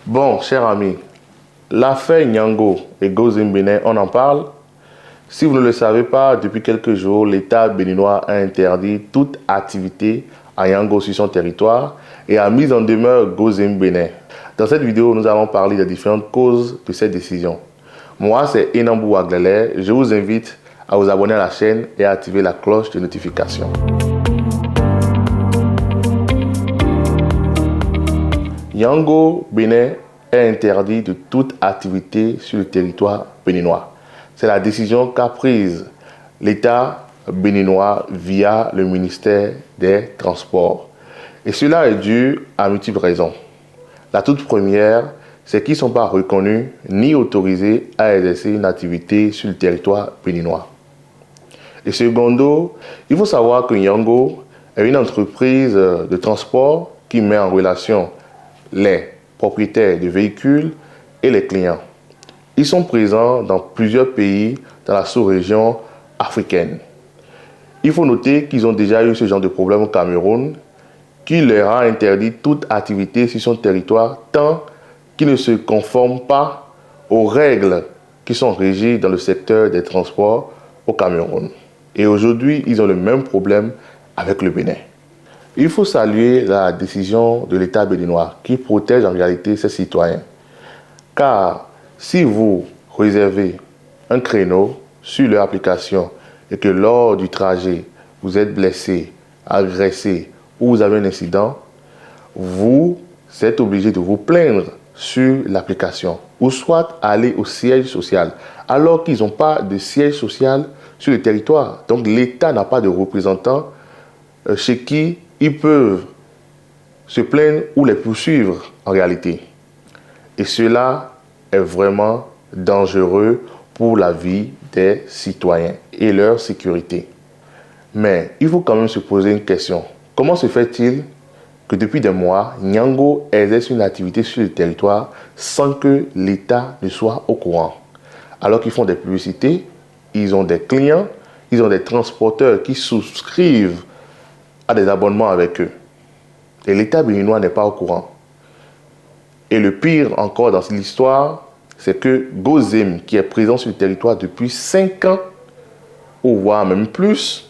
Bon, chers amis, l'affaire Nyango et Gozim Benin, on en parle. Si vous ne le savez pas, depuis quelques jours, l'État béninois a interdit toute activité à Nyango sur son territoire et a mis en demeure Gozim Benin. Dans cette vidéo, nous allons parler des différentes causes de cette décision. Moi, c'est Enambou Aglele. Je vous invite à vous abonner à la chaîne et à activer la cloche de notification. Nyango Benin est interdit de toute activité sur le territoire béninois. C'est la décision qu'a prise l'État béninois via le ministère des Transports. Et cela est dû à multiples raisons. La toute première, c'est qu'ils ne sont pas reconnus ni autorisés à exercer une activité sur le territoire béninois. Et secondo, il faut savoir que Nyango est une entreprise de transport qui met en relation les propriétaires de véhicules et les clients. Ils sont présents dans plusieurs pays dans la sous-région africaine. Il faut noter qu'ils ont déjà eu ce genre de problème au Cameroun, qui leur a interdit toute activité sur son territoire tant qu'ils ne se conforment pas aux règles qui sont régies dans le secteur des transports au Cameroun. Et aujourd'hui, ils ont le même problème avec le Bénin. Il faut saluer la décision de l'État béninois qui protège en réalité ses citoyens. Car si vous réservez un créneau sur leur application et que lors du trajet, vous êtes blessé, agressé ou vous avez un incident, vous êtes obligé de vous plaindre sur l'application ou soit aller au siège social alors qu'ils n'ont pas de siège social sur le territoire. Donc l'État n'a pas de représentant chez qui ils peuvent se plaindre ou les poursuivre en réalité. Et cela est vraiment dangereux pour la vie des citoyens et leur sécurité. Mais il faut quand même se poser une question. Comment se fait-il que depuis des mois, Nyango exerce une activité sur le territoire sans que l'État ne soit au courant? Alors qu'ils font des publicités, ils ont des clients, ils ont des transporteurs qui souscrivent à des abonnements avec eux. Et l'État béninois n'est pas au courant. Et le pire encore dans l'histoire, c'est que Gozim, qui est présent sur le territoire depuis 5 ans, ou voire même plus,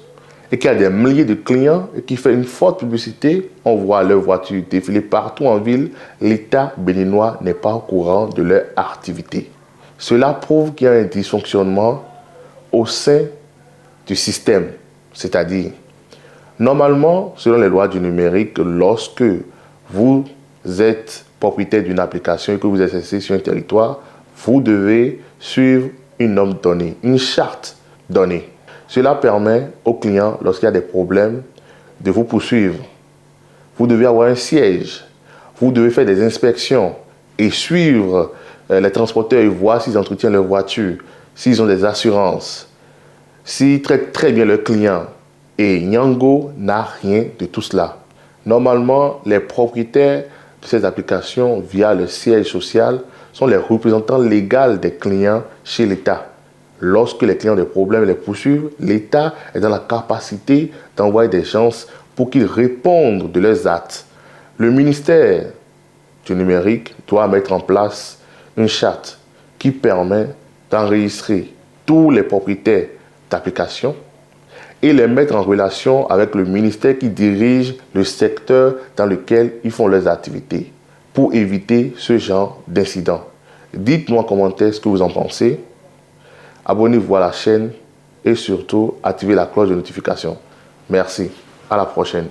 et qui a des milliers de clients, et qui fait une forte publicité, on voit leurs voitures défiler partout en ville, l'État béninois n'est pas au courant de leur activité. Cela prouve qu'il y a un dysfonctionnement au sein du système, c'est-à-dire, normalement, selon les lois du numérique, lorsque vous êtes propriétaire d'une application et que vous exercez sur un territoire, vous devez suivre une norme donnée, une charte donnée. Cela permet aux clients, lorsqu'il y a des problèmes, de vous poursuivre. Vous devez avoir un siège. Vous devez faire des inspections et suivre les transporteurs et voir s'ils entretiennent leur voiture, s'ils ont des assurances, s'ils traitent très bien leurs clients. Et Nyango n'a rien de tout cela. Normalement, les propriétaires de ces applications via le siège social sont les représentants légaux des clients chez l'État. Lorsque les clients ont des problèmes et les poursuivent, l'État est dans la capacité d'envoyer des gens pour qu'ils répondent de leurs actes. Le ministère du numérique doit mettre en place une charte qui permet d'enregistrer tous les propriétaires d'applications et les mettre en relation avec le ministère qui dirige le secteur dans lequel ils font leurs activités pour éviter ce genre d'incident. Dites-moi en commentaire ce que vous en pensez. Abonnez-vous à la chaîne et surtout activez la cloche de notification. Merci. À la prochaine.